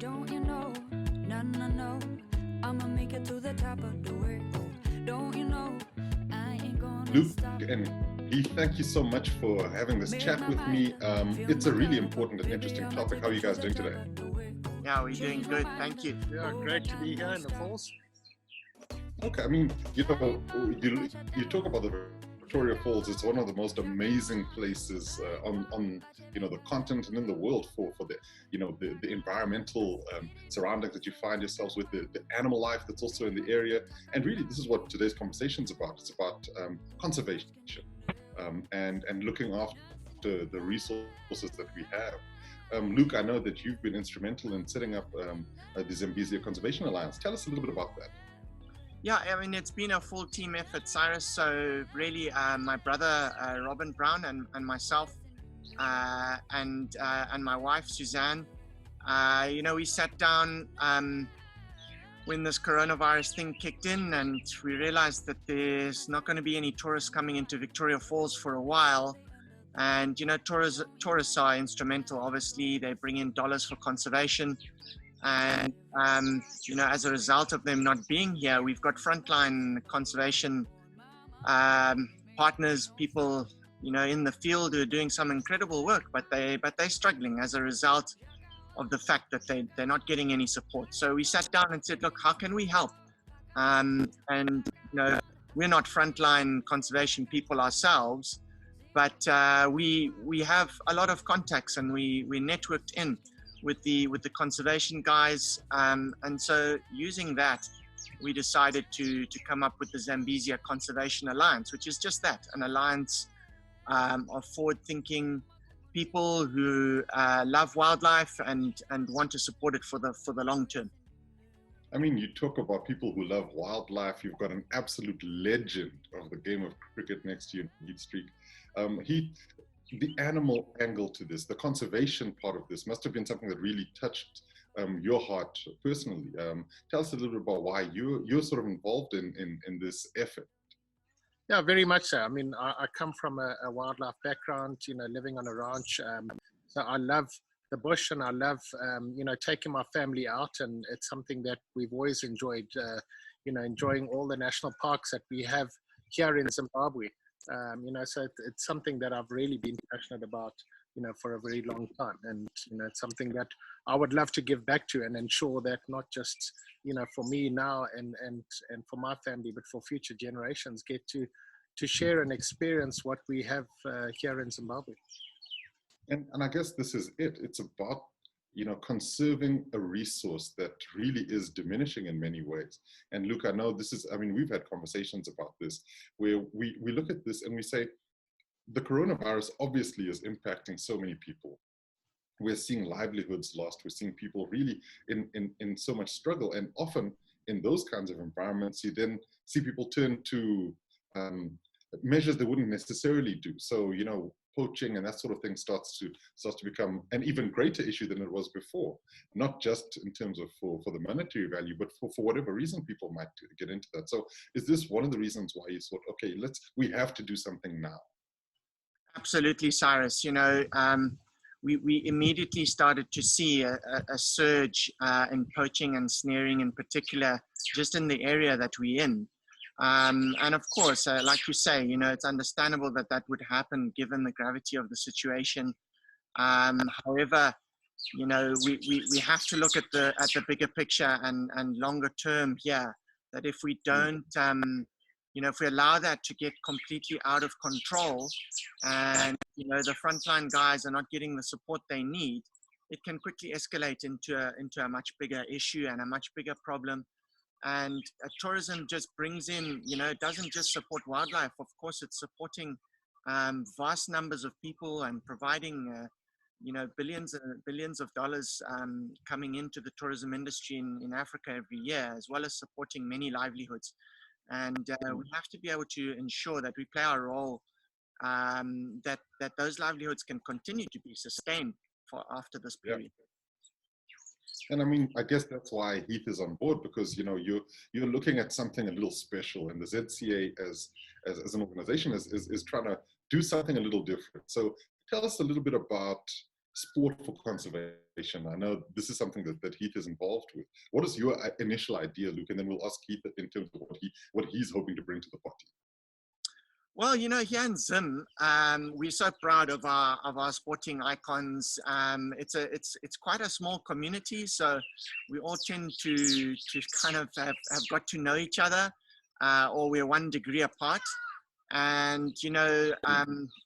Don't you know? No, no, no. I'ma make it to the top of the world. Don't you know? I ain't gonna Luke stop. and Heath, thank you so much for having this chat with me. It's a really important and interesting topic. How are you guys doing today? Yeah, we're doing good. Thank you. Yeah, great to be here in the falls. Okay, I mean, you talk about the Victoria Falls. It's one of the most amazing places on the continent and in the world for the the environmental surroundings that you find yourselves with, the animal life that's also in the area. And really, this is what today's conversation is about. It's about conservation and looking after the resources that we have. Luke, I know that you've been instrumental in setting up the Zambezia Conservation Alliance. Tell us a little bit about that. Yeah, I mean, it's been a full team effort, Cyrus. So really, my brother, Robin Brown, and myself, and my wife, Suzanne, we sat down when this coronavirus thing kicked in, and we realized that there's not going to be any tourists coming into Victoria Falls for a while. And, tourists are instrumental. Obviously, they bring in dollars for conservation. And, as a result of them not being here, we've got frontline conservation partners, people, in the field who are doing some incredible work, but they're struggling as a result of the fact that they're not getting any support. So we sat down and said, look, how can we help? We're not frontline conservation people ourselves, but we have a lot of contacts, and we networked in with the conservation guys, and so using that, we decided to come up with the Zambezia Conservation Alliance, which is just that, an alliance of forward-thinking people who love wildlife and want to support it for the long term. I mean, you talk about people who love wildlife. You've got an absolute legend of the game of cricket next to you in Heath Street. Heath, the animal angle to this, the conservation part of this must have been something that really touched your heart personally. Tell us a little bit about why you're sort of involved in this effort. Yeah, very much so. I mean, I come from a wildlife background, living on a ranch. So I love the bush, and I love, taking my family out. And it's something that we've always enjoyed, enjoying all the national parks that we have here in Zimbabwe. So it's something that I've really been passionate about, for a very long time. And, it's something that I would love to give back to and ensure that not just, for me now and for my family, but for future generations get to share and experience what we have here in Zimbabwe. And I guess this is it. It's about, conserving a resource that really is diminishing in many ways. And Luke, I know we've had conversations about this, where we look at this and we say, the coronavirus obviously is impacting so many people. We're seeing livelihoods lost. We're seeing people really in so much struggle. And often in those kinds of environments, you then see people turn to measures they wouldn't necessarily do. So, poaching and that sort of thing starts to become an even greater issue than it was before, not just in terms of for the monetary value, but for whatever reason people might get into that. So is this one of the reasons why you thought, okay, we have to do something now? Absolutely, Cyrus. We immediately started to see a surge in poaching and snaring in particular, just in the area that we're in. And of course, like you say, it's understandable that would happen given the gravity of the situation. However, we have to look at the bigger picture and longer term here, that if we don't, if we allow that to get completely out of control and, the frontline guys are not getting the support they need, it can quickly escalate into a much bigger issue and a much bigger problem. And tourism just brings in, it doesn't just support wildlife. Of course, it's supporting vast numbers of people and providing, billions and billions of dollars coming into the tourism industry in Africa every year, as well as supporting many livelihoods. And we have to be able to ensure that we play our role, that those livelihoods can continue to be sustained for after this period. Yeah. And I mean, I guess that's why Heath is on board, because you're looking at something a little special, and the ZCA as an organization is trying to do something a little different. So tell us a little bit about sport for conservation. I know this is something that Heath is involved with. What is your initial idea, Luke? And then we'll ask Heath in terms of what he's hoping to bring to the party. Well, you know, here in Zim, we're so proud of our sporting icons. It's quite a small community, so we all tend to kind of have got to know each other, or we're 1 degree apart. And you know,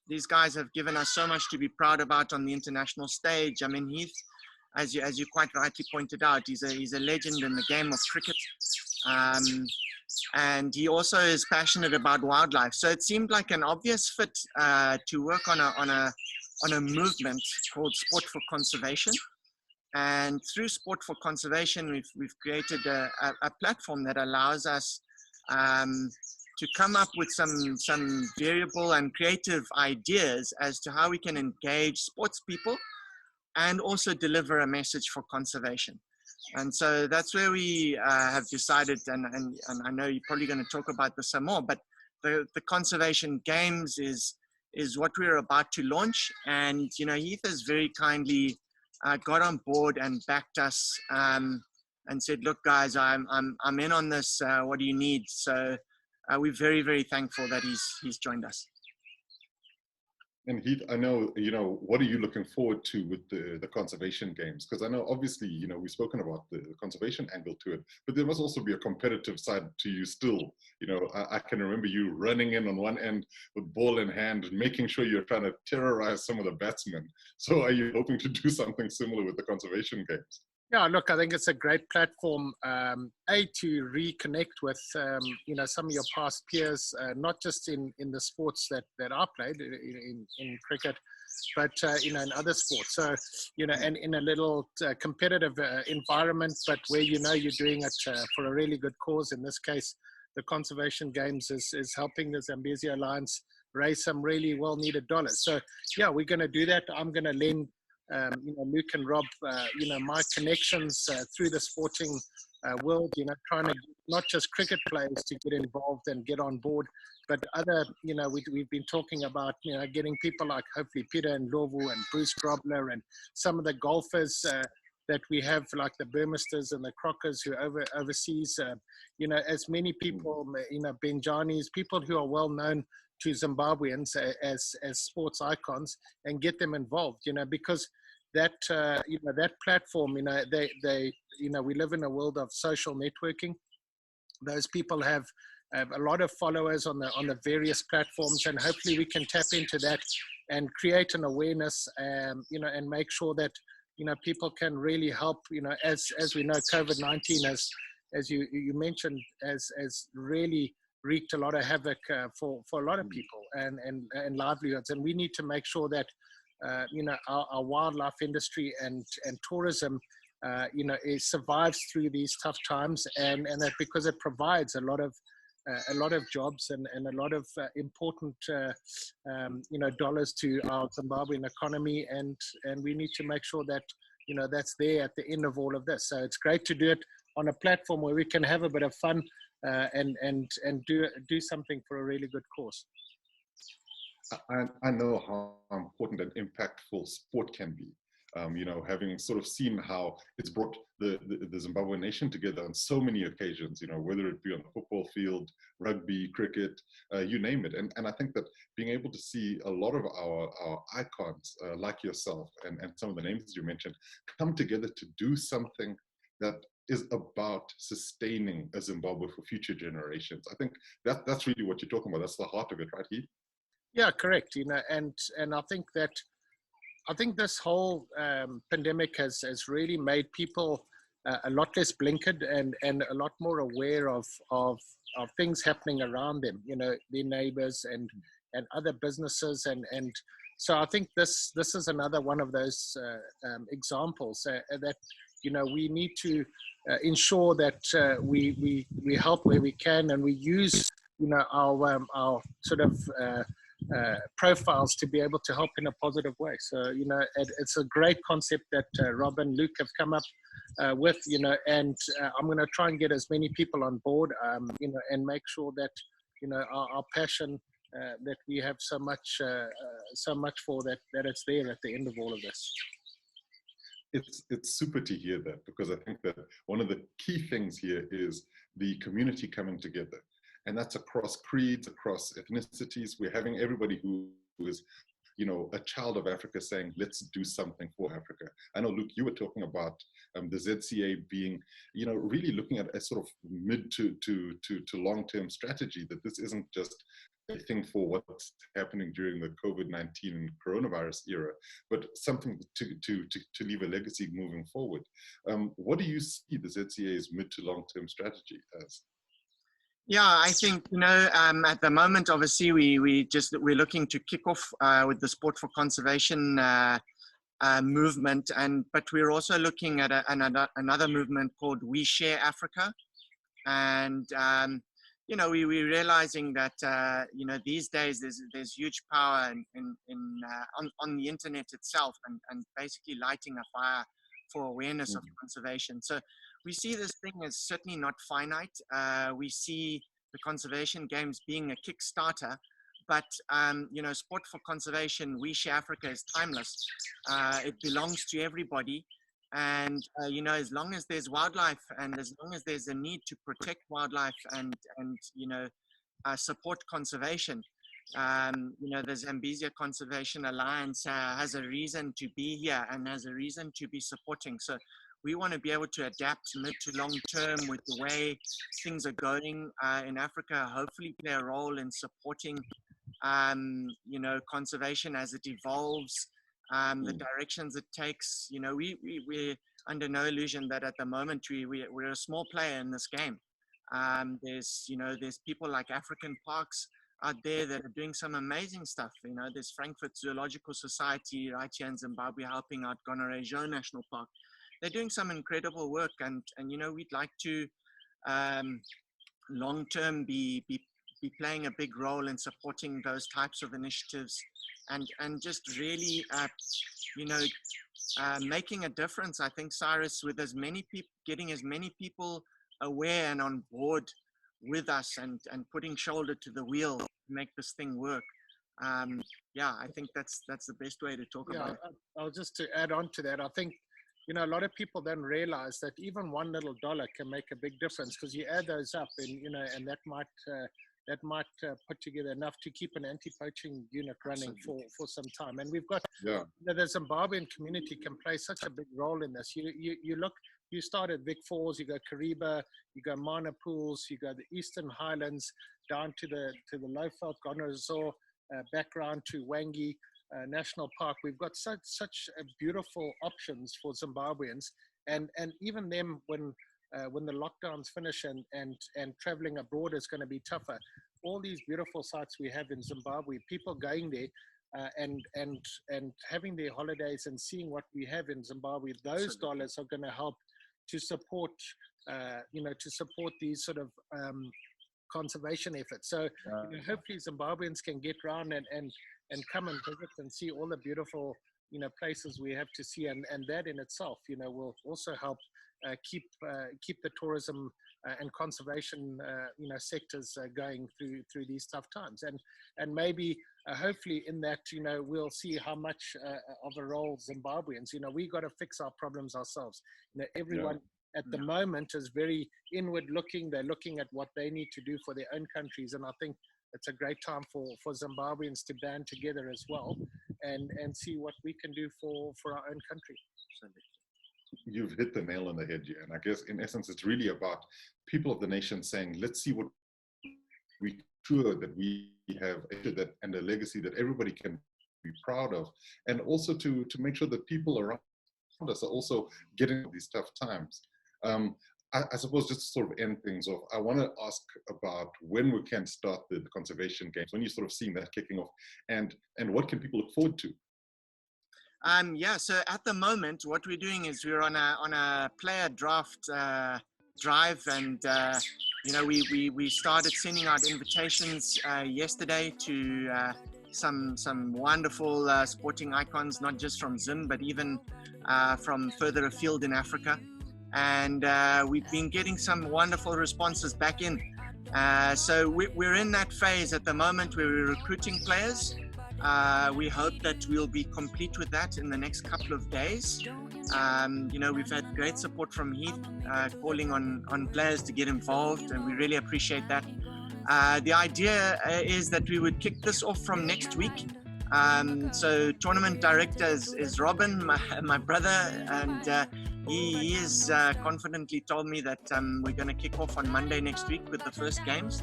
these guys have given us so much to be proud about on the international stage. I mean, Heath, as you quite rightly pointed out, he's a legend in the game of cricket. And he also is passionate about wildlife. So it seemed like an obvious fit to work on a movement called Sport for Conservation. And through Sport for Conservation, we've created a platform that allows us to come up with some variable and creative ideas as to how we can engage sports people and also deliver a message for conservation. And so that's where we have decided, and I know you're probably going to talk about this some more, but the conservation games is what we're about to launch. And you know, Heath has very kindly got on board and backed us and said, look guys, I'm in on this, what do you need? So we're very, very thankful that he's joined us. And Heath, I know, you know, what are you looking forward to with the conservation games? Because I know, obviously, you know, we've spoken about the conservation angle to it, but there must also be a competitive side to you still. You know, I can remember you running in on one end with ball in hand and making sure you're trying to terrorize some of the batsmen. So are you hoping to do something similar with the conservation games? Yeah, look, I think it's a great platform, to reconnect with, you know, some of your past peers, not just in the sports that I played in cricket, but, you know, in other sports. So, you know, and in a little competitive environment, but where, you know, you're doing it for a really good cause. In this case, the Conservation Games is helping the Zambezia Alliance raise some really well-needed dollars. So, yeah, we're going to do that. I'm going to lend you know, Luke and Rob, you know, my connections through the sporting world, you know, trying to not just cricket players to get involved and get on board, but other, you know, we've been talking about, you know, getting people like hopefully Peter and Lovu and Bruce Grobler and some of the golfers that we have, like the Burmisters and the Crockers who overseas, you know, as many people, you know, Benjanis, people who are well known to Zimbabweans as sports icons, and get them involved, you know, because that you know, that platform, you know, they you know, we live in a world of social networking. Those people have a lot of followers on the various platforms, and hopefully we can tap into that and create an awareness, you know, and make sure that, you know, people can really help, you know, as we know, COVID-19 as you mentioned, has really wreaked a lot of havoc for a lot of people and livelihoods. And we need to make sure that, you know, our wildlife industry and tourism, you know, it survives through these tough times, and that because it provides a lot of jobs and a lot of important, you know, dollars to our Zimbabwean economy. And we need to make sure that, you know, that's there at the end of all of this. So it's great to do it on a platform where we can have a bit of fun and do something for a really good cause. I know how important and impactful sport can be. You know, having sort of seen how it's brought the Zimbabwean nation together on so many occasions, you know, whether it be on the football field, rugby, cricket, you name it. And I think that being able to see a lot of our icons like yourself and some of the names you mentioned come together to do something that is about sustaining a Zimbabwe for future generations. I think that's really what you're talking about. That's the heart of it, right, Heath? Yeah, correct. You know, and I think this whole pandemic has really made people a lot less blinkered and a lot more aware of things happening around them, you know, their neighbors and other businesses. And so I think this is another one of those examples that, you know, we need to ensure that we help where we can, and we use, you know, our sort of profiles to be able to help in a positive way. So, you know, it's a great concept that Rob and Luke have come up with, you know, and I'm going to try and get as many people on board, you know, and make sure that, you know, our passion that we have so much for that it's there at the end of all of this. It's super to hear that, because I think that one of the key things here is the community coming together, and that's across creeds, across ethnicities. We're having everybody who is, a child of Africa saying, let's do something for Africa. I know, Luke, you were talking about the ZCA being, really looking at a sort of mid to long-term strategy, that this isn't just a thing for what's happening during the COVID-19 and coronavirus era, but something to leave a legacy moving forward. What do you see the ZCA's mid to long-term strategy as? Yeah, I think, at the moment, obviously, we're looking to kick off with the Sport for Conservation movement, but we're also looking at another movement called We Share Africa. And, we're realizing that, these days there's huge power on the internet itself, and basically lighting a fire for awareness of conservation. So we see this thing as certainly not finite. We see the conservation games being a Kickstarter, but Sport for Conservation, We Share Africa is timeless. It belongs to everybody, and as long as there's wildlife, and as long as there's a need to protect wildlife and support conservation, the Zambezia Conservation Alliance has a reason to be here and has a reason to be supporting. So we want to be able to adapt mid to long term with the way things are going in Africa, hopefully play a role in supporting, conservation as it evolves, the directions it takes. We're under no illusion that at the moment we're a small player in this game. There's people like African Parks out there that are doing some amazing stuff. There's Frankfurt Zoological Society right here in Zimbabwe helping out Gonarejo National Park. They're doing some incredible work, and we'd like to long term be playing a big role in supporting those types of initiatives, and just really making a difference. I think, Cyrus, with as many people, getting as many people aware and on board with us, and putting shoulder to the wheel to make this thing work. I think that's the best way to talk about it. I'll just to add on to that, I think a lot of people don't realize that even $1 little can make a big difference, because you add those up, and and that might put together enough to keep an anti-poaching unit running for some time. And we've got the Zimbabwean community can play such a big role in this. You start at Vic Falls, you go Kariba, you go Mana Pools, you go the Eastern Highlands, down to the Lowveld, Gonarejo, background to Wangi National Park. We've got such beautiful options for Zimbabweans, and even them when the lockdowns finish and traveling abroad is going to be tougher. All these beautiful sites we have in Zimbabwe, people going there and having their holidays and seeing what we have in Zimbabwe, those dollars are going to help to support these sort of conservation efforts. So hopefully Zimbabweans can get around and come and visit and see all the beautiful places we have to see, and that in itself will also help keep the tourism and conservation sectors going through these tough times, and maybe hopefully in that we'll see how much of a role Zimbabweans, we got to fix our problems ourselves. Everyone at the moment is very inward looking. They're looking at what they need to do for their own countries, and I think it's a great time for Zimbabweans to band together as well and see what we can do for our own country. You've hit the nail on the head here. And I guess in essence, it's really about people of the nation saying, let's see what we sure that we have and a legacy that everybody can be proud of. And also to make sure that people around us are also getting these tough times. I suppose just to sort of end things off, I want to ask about when we can start the conservation games, when you're sort of seeing that kicking off, and what can people look forward to? So at the moment, what we're doing is we're on a player draft drive, and we started sending out invitations yesterday to some wonderful sporting icons, not just from Zim, but even from further afield in Africa. And we've been getting some wonderful responses back in So we're in that phase at the moment where we're recruiting players. We hope that we'll be complete with that in the next couple of days. We've had great support from Heath, calling on players to get involved, and we really appreciate that. The idea is that we would kick this off from next week. So tournament director is Robin, my brother, and he is confidently told me that we're going to kick off on Monday next week with the first games.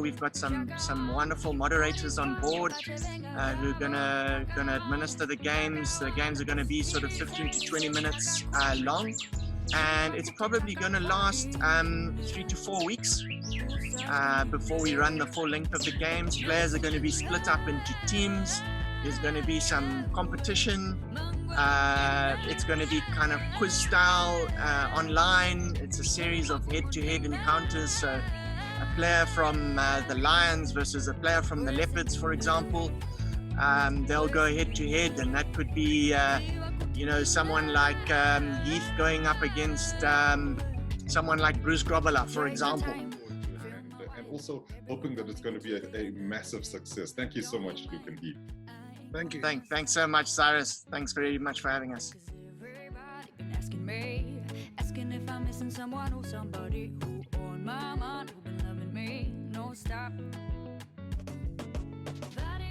We've got some wonderful moderators on board who are gonna administer the games. The games are gonna be sort of 15 to 20 minutes long, and it's probably gonna last 3 to 4 weeks before we run the full length of the games. Players are going to be split up into teams. There's going to be some competition. It's going to be kind of quiz style online. It's a series of head-to-head encounters. So a player from the Lions versus a player from the Leopards, for example. They'll go head-to-head, and that could be, someone like Heath going up against someone like Bruce Grobbelaar, for example. And also hoping that it's going to be a massive success. Thank you so much, Luke and Heath. Thank you. Thanks so much, Cyrus. Thanks very much for having us. Everybody been asking me, asking if I'm missing someone or somebody who on my mind, who been loving me, no stop. That